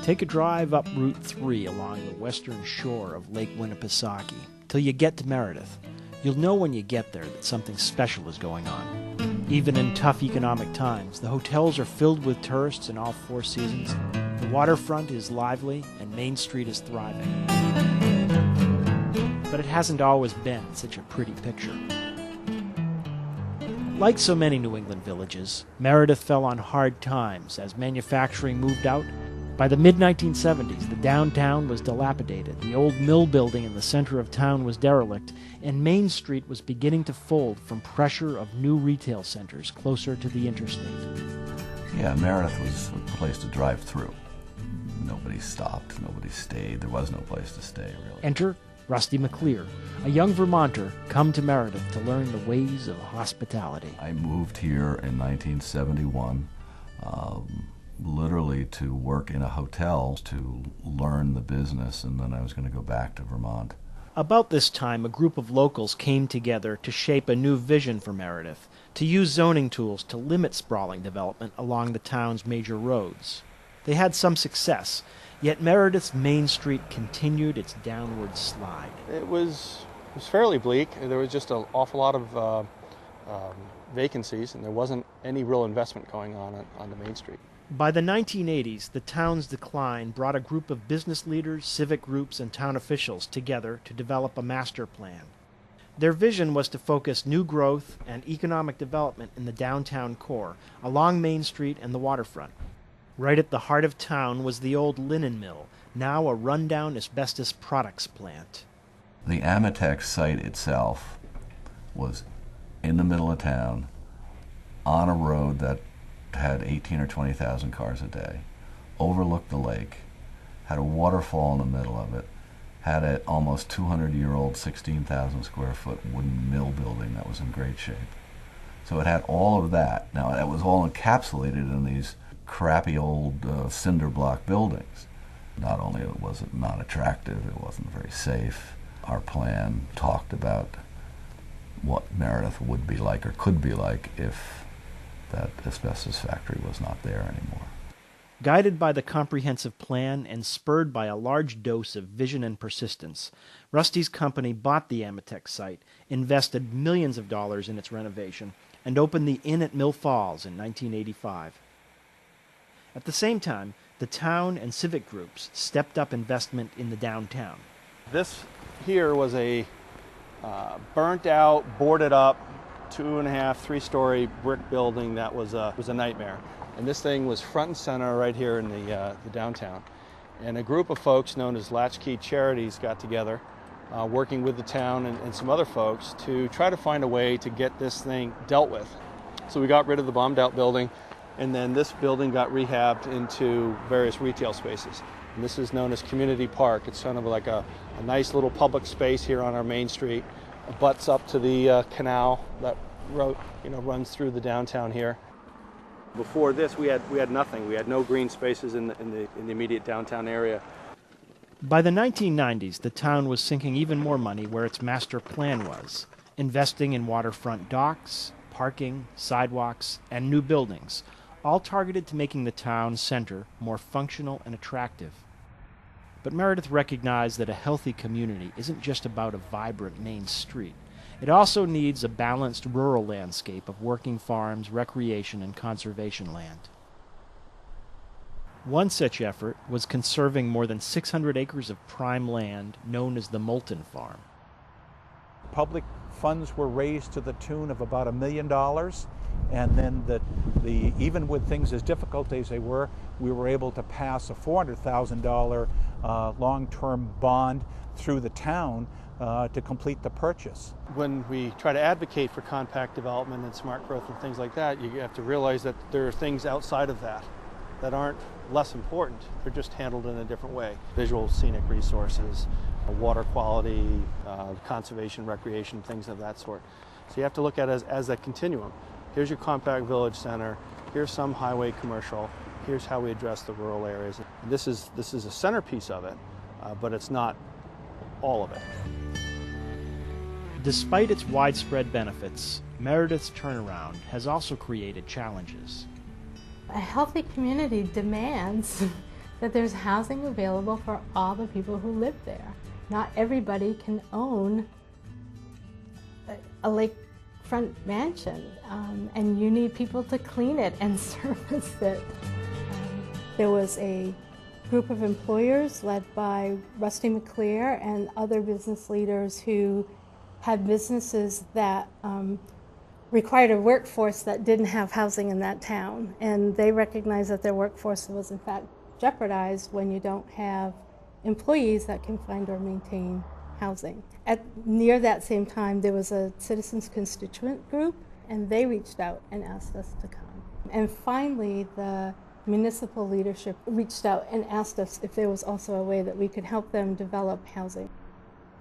Take a drive up Route 3 along the western shore of Lake Winnipesaukee till you get to Meredith. You'll know when you get there that something special is going on. Even in tough economic times, the hotels are filled with tourists in all 4 seasons. The waterfront is lively and Main Street is thriving. But it hasn't always been such a pretty picture. Like so many New England villages, Meredith fell on hard times as manufacturing moved out. By the mid-1970s, the downtown was dilapidated, the old mill building in the center of town was derelict, and Main Street was beginning to fold from pressure of new retail centers closer to the interstate. Yeah, Meredith was a place to drive through. Nobody stopped, nobody stayed. There was no place to stay, really. Enter Rusty McClear, a young Vermonter come to Meredith to learn the ways of hospitality. I moved here in 1971. Literally to work in a hotel to learn the business, and then I was going to go back to Vermont. About this time, a group of locals came together to shape a new vision for Meredith, to use zoning tools to limit sprawling development along the town's major roads. They had some success, yet Meredith's Main Street continued its downward slide. It was fairly bleak. There was just an awful lot of vacancies, and there wasn't any real investment going on the Main Street. By the 1980s, the town's decline brought a group of business leaders, civic groups, and town officials together to develop a master plan. Their vision was to focus new growth and economic development in the downtown core, along Main Street and the waterfront. Right at the heart of town was the old linen mill, now a rundown asbestos products plant. The Ametex site itself was in the middle of town, on a road that had 18 or 20,000 cars a day, overlooked the lake, had a waterfall in the middle of it, had an almost 200-year-old 16,000 square foot wooden mill building that was in great shape. So it had all of that. Now that was all encapsulated in these crappy old cinder block buildings. Not only was it not attractive, it wasn't very safe. Our plan talked about what Meredith would be like or could be like if that asbestos factory was not there anymore. Guided by the comprehensive plan and spurred by a large dose of vision and persistence, Rusty's company bought the Ametex site, invested millions of dollars in its renovation, and opened the Inn at Mill Falls in 1985. At the same time, the town and civic groups stepped up investment in the downtown. This here was a burnt out, boarded up, 2.5, 3-story brick building that was a nightmare. And this thing was front and center right here in the downtown. And a group of folks known as Latchkey Charities got together, working with the town and some other folks to try to find a way to get this thing dealt with. So we got rid of the bombed out building, and then this building got rehabbed into various retail spaces. And this is known as Community Park. It's kind of like a nice little public space here on our Main Street. It butts up to the canal that runs through the downtown here. Before this, we had nothing. We had no green spaces in the immediate downtown area. By the 1990s, the town was sinking even more money where its master plan was, investing in waterfront docks, parking, sidewalks, and new buildings, all targeted to making the town center more functional and attractive. But Meredith recognized that a healthy community isn't just about a vibrant Main Street. It also needs a balanced rural landscape of working farms, recreation, and conservation land. One such effort was conserving more than 600 acres of prime land known as the Moulton Farm. Public funds were raised to the tune of about $1 million, and then even with things as difficult as they were, we were able to pass a $400,000 long-term bond through the town to complete the purchase. When we try to advocate for compact development and smart growth and things like that, you have to realize that there are things outside of that aren't less important. They're just handled in a different way. Visual scenic resources, water quality, conservation, recreation, things of that sort. So you have to look at it as a continuum. Here's your compact village center, here's some highway commercial, here's how we address the rural areas. And this is a centerpiece of it, but it's not all of it. Despite its widespread benefits, Meredith's turnaround has also created challenges. A healthy community demands that there's housing available for all the people who live there. Not everybody can own a lakefront mansion, and you need people to clean it and service it. There was a group of employers led by Rusty McClear and other business leaders who had businesses that required a workforce that didn't have housing in that town, and they recognized that their workforce was in fact jeopardized when you don't have employees that can find or maintain housing. Near that same time, there was a citizens constituent group, and they reached out and asked us to come. And finally, the municipal leadership reached out and asked us if there was also a way that we could help them develop housing.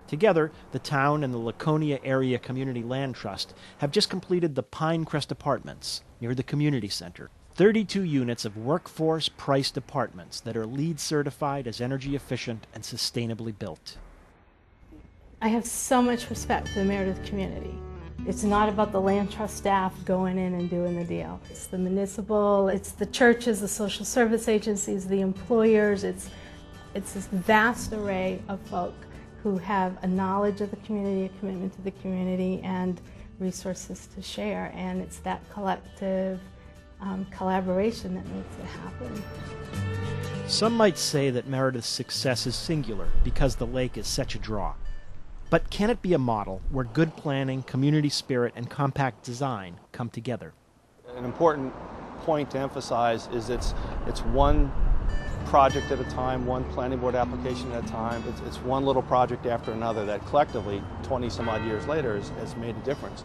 Together, the town and the Laconia Area Community Land Trust have just completed the Pinecrest Apartments near the community center. 32 units of workforce-priced apartments that are LEED certified as energy efficient and sustainably built. I have so much respect for the Meredith community. It's not about the land trust staff going in and doing the deal. It's the municipal, it's the churches, the social service agencies, the employers. It's this vast array of folk who have a knowledge of the community, a commitment to the community, and resources to share. And it's that collective collaboration that makes it happen. Some might say that Meredith's success is singular because the lake is such a draw. But can it be a model where good planning, community spirit, and compact design come together? An important point to emphasize is it's one project at a time, one planning board application at a time. It's one little project after another that collectively, 20 some odd years later, has made a difference.